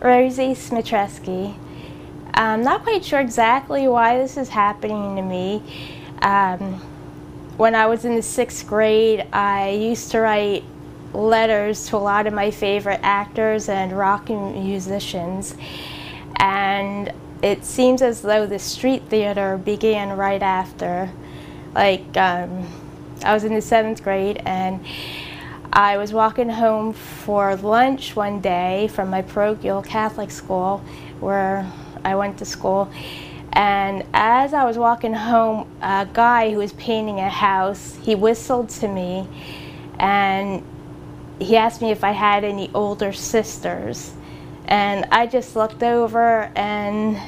Rosie Smitreski. I'm not quite sure exactly why this is happening to me. When I was in the 6th grade, I used to write letters to a lot of my favorite actors and rock musicians. And it seems as though the street theater began right after. I was in the 7th grade and I was walking home for lunch one day from my parochial Catholic school where I went to school. And as I was walking home, a guy who was painting a house, he whistled to me and he asked me if I had any older sisters. And I just looked over and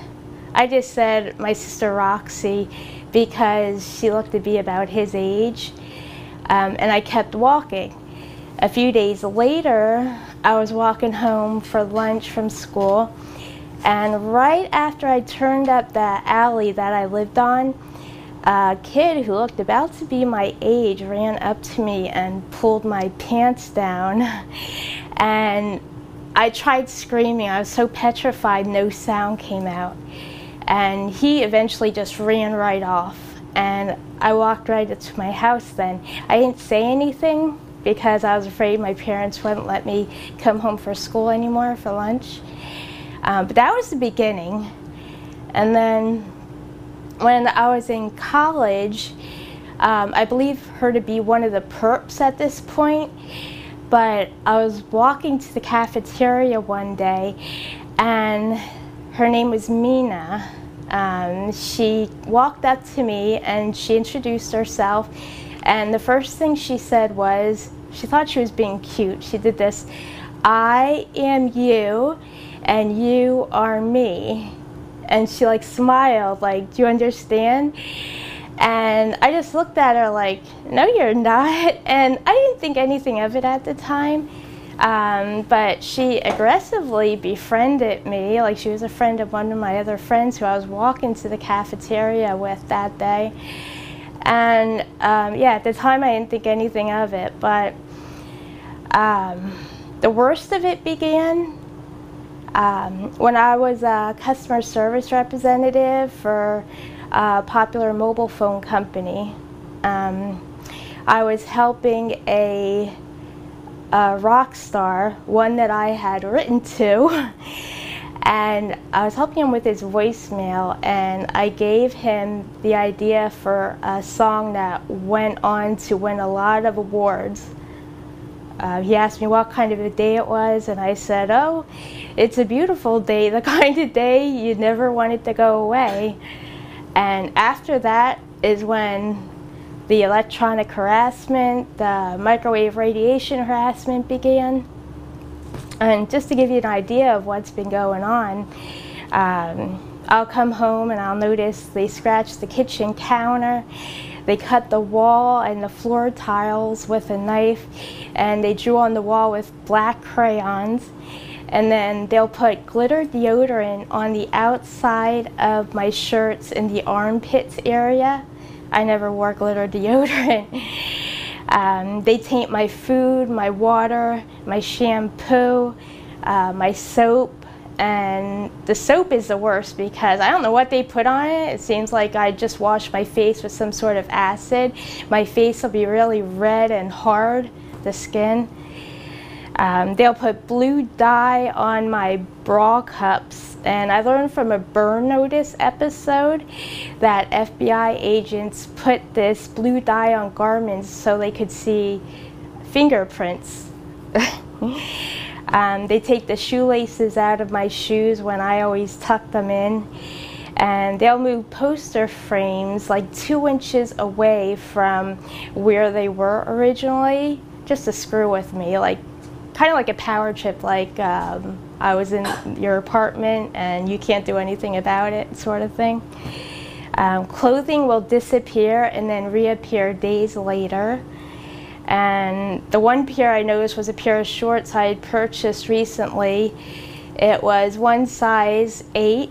I just said my sister Roxy because she looked to be about his age. And I kept walking. A few days later, I was walking home for lunch from school, and right after I turned up the alley that I lived on, a kid who looked about to be my age ran up to me and pulled my pants down. And I tried screaming. I was so petrified, no sound came out. And he eventually just ran right off. And I walked right into my house then. I didn't say anything because I was afraid my parents wouldn't let me come home for school anymore for lunch. But that was the beginning. And then when I was in college, I believe her to be one of the perps at this point, but I was walking to the cafeteria one day and her name was Mina. She walked up to me and she introduced herself, and the first thing she said was, she thought she was being cute. She did this, "I am you and you are me." And she smiled like, "Do you understand?" And I just looked at her like, "No, you're not." And I didn't think anything of it at the time. But she aggressively befriended me, like she was a friend of one of my other friends who I was walking to the cafeteria with that day. And yeah, at the time I didn't think anything of it, but the worst of it began when I was a customer service representative for a popular mobile phone company. I was helping a rock star, one that I had written to, and I was helping him with his voicemail, and I gave him the idea for a song that went on to win a lot of awards. He asked me what kind of a day it was, and I said, "Oh, it's a beautiful day, the kind of day you never want it to go away." And after that is when the electronic harassment, the microwave radiation harassment began. And just to give you an idea of what's been going on, I'll come home and I'll notice they scratched the kitchen counter, they cut the wall and the floor tiles with a knife, and they drew on the wall with black crayons. And then they'll put glitter deodorant on the outside of my shirts in the armpits area. I never wore glitter deodorant. They taint my food, my water, my shampoo, my soap. And the soap is the worst because I don't know what they put on it. It seems like I just washed my face with some sort of acid. My face will be really red and hard, the skin. They'll put blue dye on my bra cups, and I learned from a Burn Notice episode that FBI agents put this blue dye on garments so they could see fingerprints. They take the shoelaces out of my shoes when I always tuck them in, and they'll move poster frames like 2 inches away from where they were originally just to screw with me, kind of like a power trip, I was in your apartment and you can't do anything about it sort of thing. Clothing will disappear and then reappear days later. And the one pair I noticed was a pair of shorts I had purchased recently. It was one size 8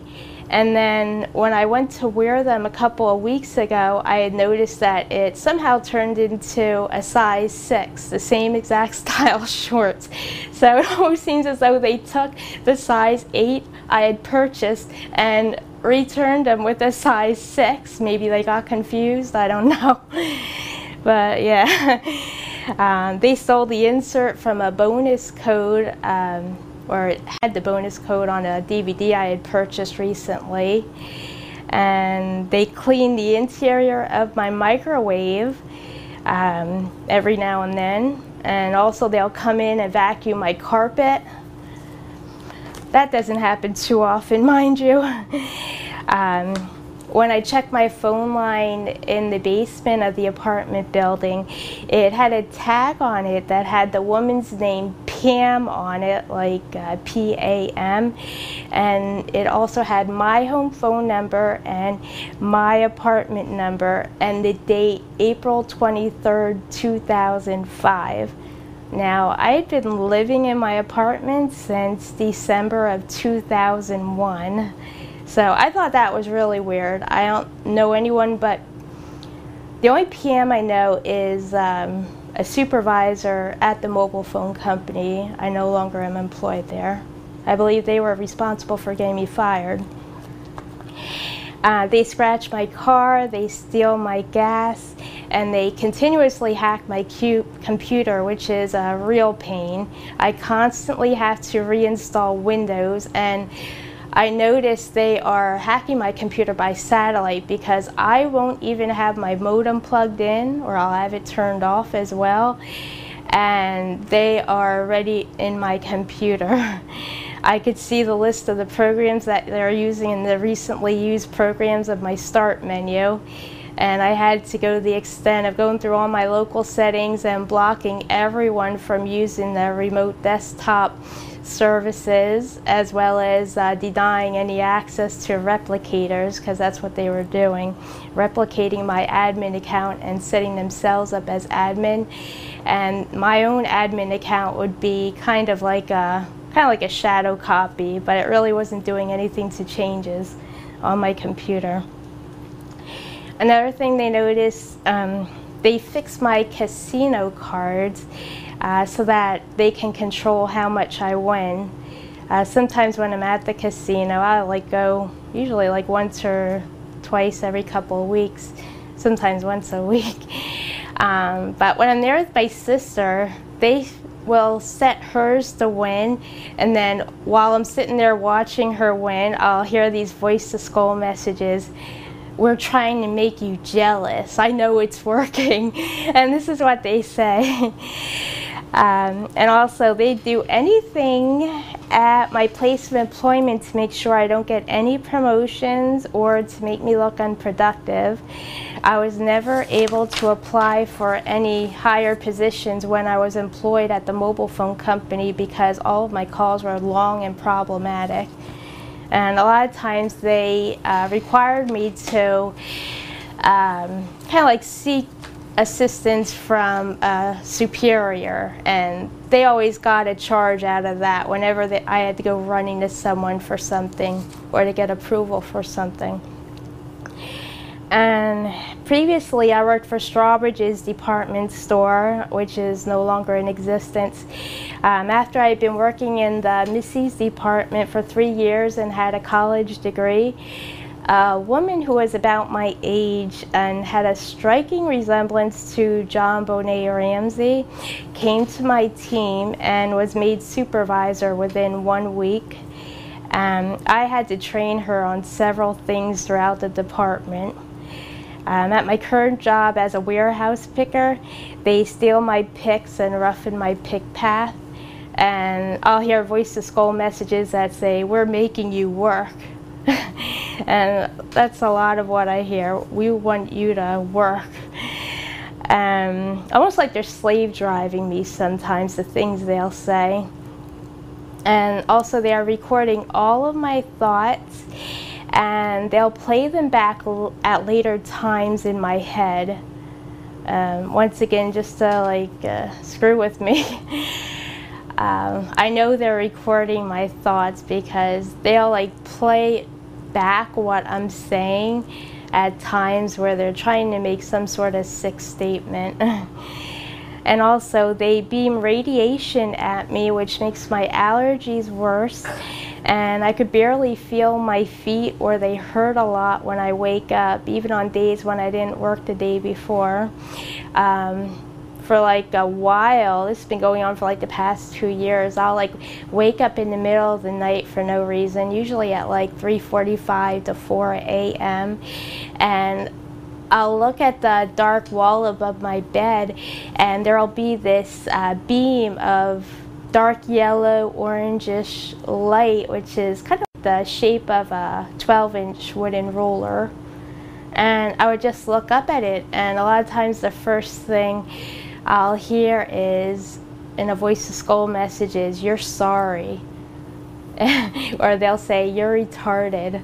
And then when I went to wear them a couple of weeks ago, I had noticed that it somehow turned into a size 6, the same exact style shorts. So it almost seems as though they took the size 8 I had purchased and returned them with a size 6. Maybe they got confused, I don't know. But yeah, they stole the insert from a bonus code, or it had the bonus code on a DVD I had purchased recently. And they cleaned the interior of my microwave every now and then. And also they'll come in and vacuum my carpet. That doesn't happen too often, mind you. When I checked my phone line in the basement of the apartment building, it had a tag on it that had the woman's name Pam on it, like P-A-M, and it also had my home phone number and my apartment number and the date April 23rd, 2005. Now, I had been living in my apartment since December of 2001. So I thought that was really weird. I don't know anyone, but the only PM I know is a supervisor at the mobile phone company. I no longer am employed there. I believe they were responsible for getting me fired. They scratch my car, they steal my gas, and they continuously hack my computer, which is a real pain. I constantly have to reinstall Windows, and I noticed they are hacking my computer by satellite because I won't even have my modem plugged in, or I'll have it turned off as well, and they are already in my computer. I could see the list of the programs that they're using in the recently used programs of my start menu, and I had to go to the extent of going through all my local settings and blocking everyone from using the remote desktop services, as well as denying any access to replicators, because that's what they were doing, replicating my admin account and setting themselves up as admin. And my own admin account would be kind of like a shadow copy, but it really wasn't doing anything to changes on my computer. Another thing they noticed, they fixed my casino cards so that they can control how much I win. Sometimes when I'm at the casino, I'll go usually once or twice every couple of weeks, sometimes once a week. But when I'm there with my sister, they will set hers to win, and then while I'm sitting there watching her win, I'll hear these voice-to-skull messages. "We're trying to make you jealous. I know it's working." And this is what they say. And also, they do anything at my place of employment to make sure I don't get any promotions or to make me look unproductive. I was never able to apply for any higher positions when I was employed at the mobile phone company because all of my calls were long and problematic. And a lot of times they required me to seek assistance from a superior, and they always got a charge out of that whenever I had to go running to someone for something or to get approval for something. And previously I worked for Strawbridge's department store, which is no longer in existence. After I had been working in the Ministries department for 3 years and had a college degree, a woman who was about my age and had a striking resemblance to John Bonet Ramsey came to my team and was made supervisor within 1 week. I had to train her on several things throughout the department. At my current job as a warehouse picker, they steal my picks and roughen my pick path, and I'll hear voice-to-skull messages that say, "We're making you work." And that's a lot of what I hear. "We want you to work." Almost like they're slave driving me sometimes, the things they'll say. And also they are recording all of my thoughts, and they'll play them back at later times in my head. Once again, just to screw with me. I know they're recording my thoughts because they'll play back what I'm saying at times where they're trying to make some sort of sick statement. And also they beam radiation at me, which makes my allergies worse, and I could barely feel my feet, or they hurt a lot when I wake up, even on days when I didn't work the day before. For like a while, this has been going on for like the past 2 years, I'll like wake up in the middle of the night for no reason, usually at like 3:45 to 4 a.m. and I'll look at the dark wall above my bed, and there'll be this beam of dark yellow, orangish light, which is kind of the shape of a 12-inch wooden ruler. And I would just look up at it, and a lot of times the first thing I'll hear is, in a voice to skull message, is, "You're sorry." Or they'll say, "You're retarded."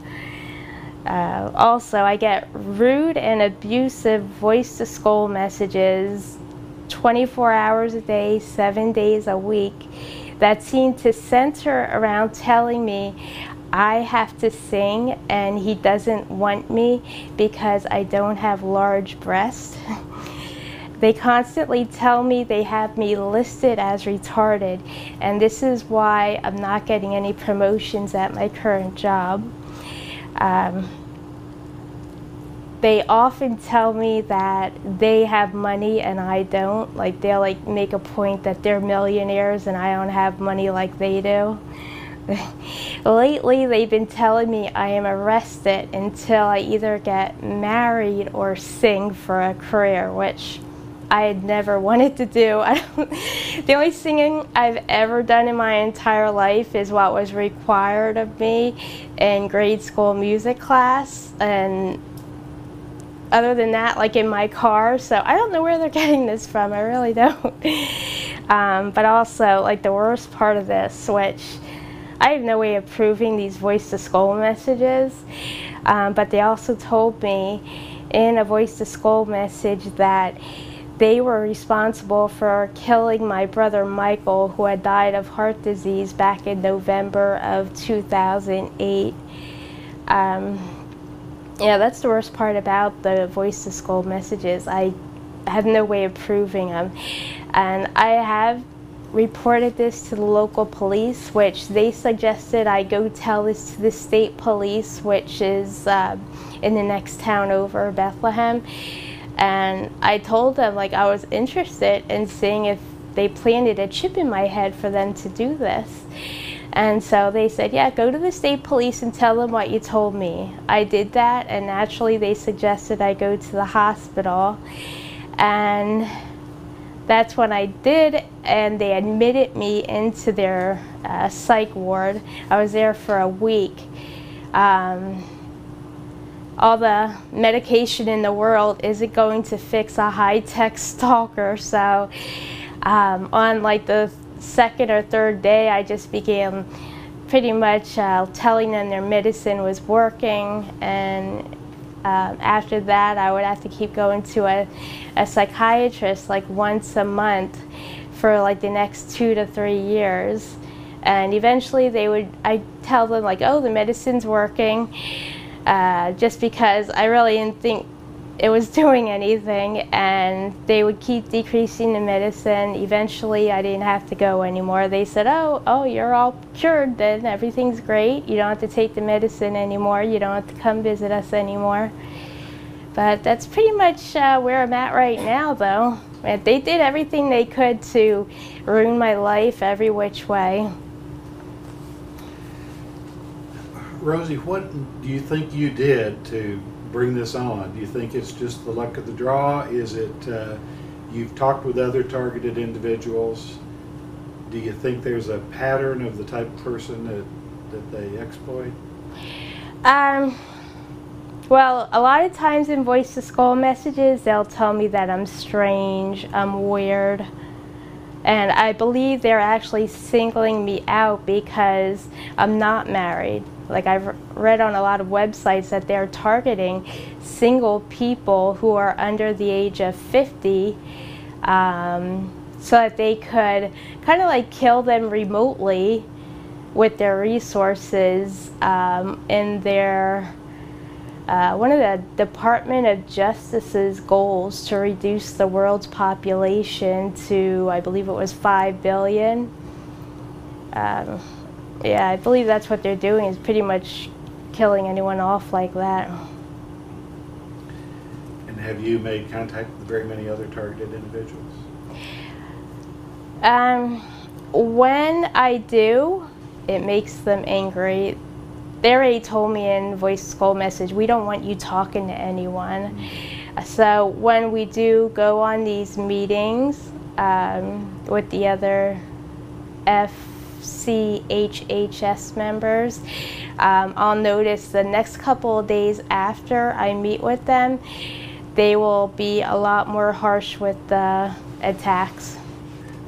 Also, I get rude and abusive voice to skull messages 24 hours a day, 7 days a week, that seem to center around telling me I have to sing and he doesn't want me because I don't have large breasts. They constantly tell me they have me listed as retarded, and this is why I'm not getting any promotions at my current job. They often tell me that they have money and I don't. Like, they'll like make a point that they're millionaires and I don't have money like they do. Lately, they've been telling me I am arrested until I either get married or sing for a career, which I had never wanted to do. The only singing I've ever done in my entire life is what was required of me in grade school music class, and other than that, like in my car. So I don't know where they're getting this from, I really don't. But also, like, the worst part of this, which I have no way of proving these voice to skull messages, but they also told me in a voice to skull message that they were responsible for killing my brother Michael, who had died of heart disease back in November of 2008. Yeah, that's the worst part about the voice to skull messages. I have no way of proving them. And I have reported this to the local police, which they suggested I go tell this to the state police, which is in the next town over, Bethlehem. And I told them, like, I was interested in seeing if they planted a chip in my head for them to do this. And so they said, yeah, go to the state police and tell them what you told me. I did that, and naturally they suggested I go to the hospital. And that's when I did, and they admitted me into their psych ward. I was there for a week. All the medication in the world isn't going to fix a high-tech stalker, so on like the second or third day, I just began pretty much telling them their medicine was working, and after that I would have to keep going to a psychiatrist like once a month for like the next 2 to 3 years. And eventually I'd tell them, like, oh, the medicine's working, just because I really didn't think it was doing anything, and they would keep decreasing the medicine. Eventually I didn't have to go anymore. They said, oh, you're all cured, then everything's great, you don't have to take the medicine anymore, you don't have to come visit us anymore. But that's pretty much where I'm at right now, though. They did everything they could to ruin my life every which way. Rosie, what do you think you did to bring this on? Do you think it's just the luck of the draw? Is it you've talked with other targeted individuals? Do you think there's a pattern of the type of person that they exploit? Well, a lot of times in voice to skull messages, they'll tell me that I'm strange, I'm weird. And I believe they're actually singling me out because I'm not married. Like, I've read on a lot of websites that they're targeting single people who are under the age of 50 so that they could kind of like kill them remotely with their resources in their one of the Department of Justice's goals to reduce the world's population to, I believe it was 5 billion. Yeah, I believe that's what they're doing, is pretty much killing anyone off like that. And have you made contact with very many other targeted individuals? When I do, it makes them angry. They already told me in voice call message, we don't want you talking to anyone. So when we do go on these meetings with the other FCHHS members, I'll notice the next couple of days after I meet with them, they will be a lot more harsh with the attacks.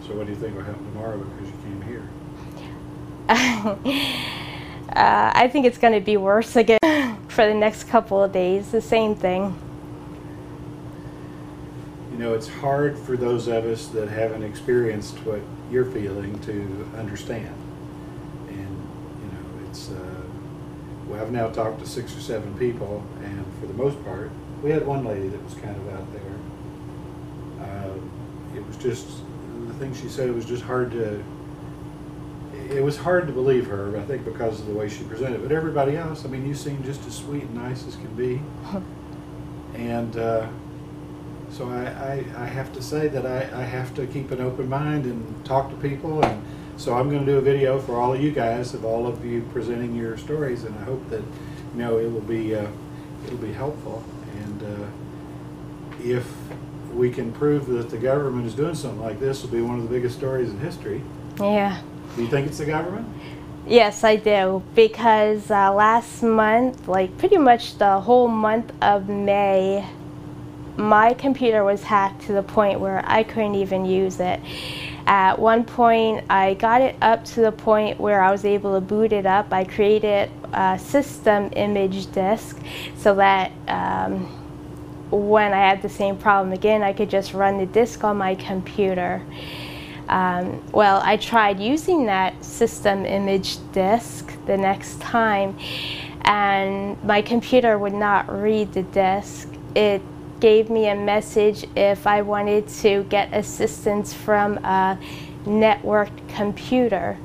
So what do you think will happen tomorrow because you came here? I think it's going to be worse again for the next couple of days, the same thing. You know, it's hard for those of us that haven't experienced what you're feeling to understand. And, you know, it's, well, I've now talked to 6 or 7 people, and for the most part, we had one lady that was kind of out there. It was just, the thing she said, it was just hard to, it was hard to believe her, I think, because of the way she presented. But everybody else, I mean, you seem just as sweet and nice as can be. And so I have to say that I have to keep an open mind and talk to people. And so I'm going to do a video for all of you guys, of all of you presenting your stories, and I hope that, you know, it'll be helpful. And if we can prove that the government is doing something like this, will be one of the biggest stories in history. Yeah. Do you think it's the government? Yes, I do, because last month, like pretty much the whole month of May, my computer was hacked to the point where I couldn't even use it. At one point, I got it up to the point where I was able to boot it up. I created a system image disk so that when I had the same problem again, I could just run the disk on my computer. Well, I tried using that system image disk the next time, and my computer would not read the disk. It gave me a message if I wanted to get assistance from a networked computer.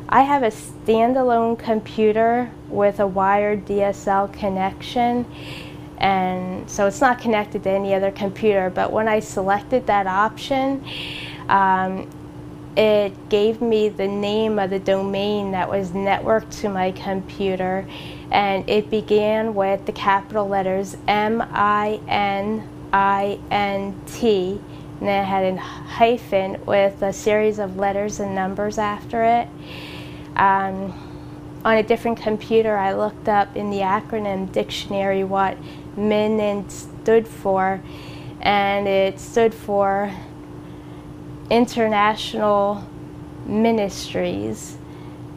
I have a standalone computer with a wired DSL connection, and so it's not connected to any other computer, but when I selected that option, it gave me the name of the domain that was networked to my computer, and it began with the capital letters MININT, and then it had a hyphen with a series of letters and numbers after it. On a different computer, I looked up in the acronym dictionary what MININT stood for, and it stood for International Ministries.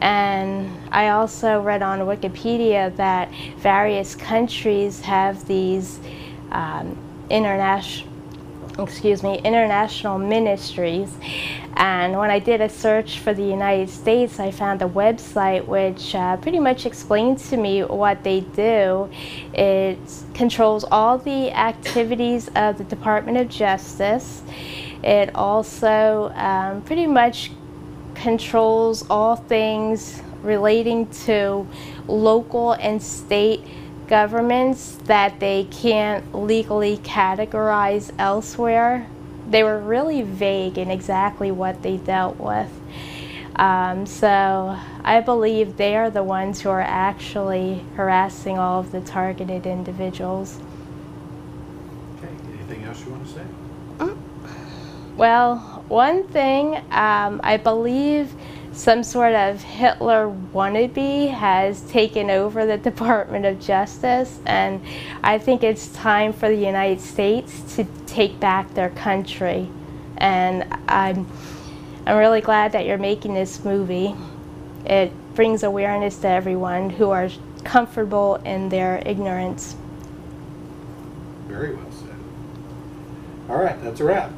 And I also read on Wikipedia that various countries have these international ministries. And when I did a search for the United States, I found a website which pretty much explained to me what they do. It controls all the activities of the Department of Justice. It also pretty much controls all things relating to local and state governments that they can't legally categorize elsewhere. They were really vague in exactly what they dealt with. So I believe they are the ones who are actually harassing all of the targeted individuals. Okay, anything else you want to say? Well, one thing, I believe some sort of Hitler wannabe has taken over the Department of Justice, and I think it's time for the United States to take back their country. And I'm really glad that you're making this movie. It brings awareness to everyone who are comfortable in their ignorance. Very well said. All right, that's a wrap.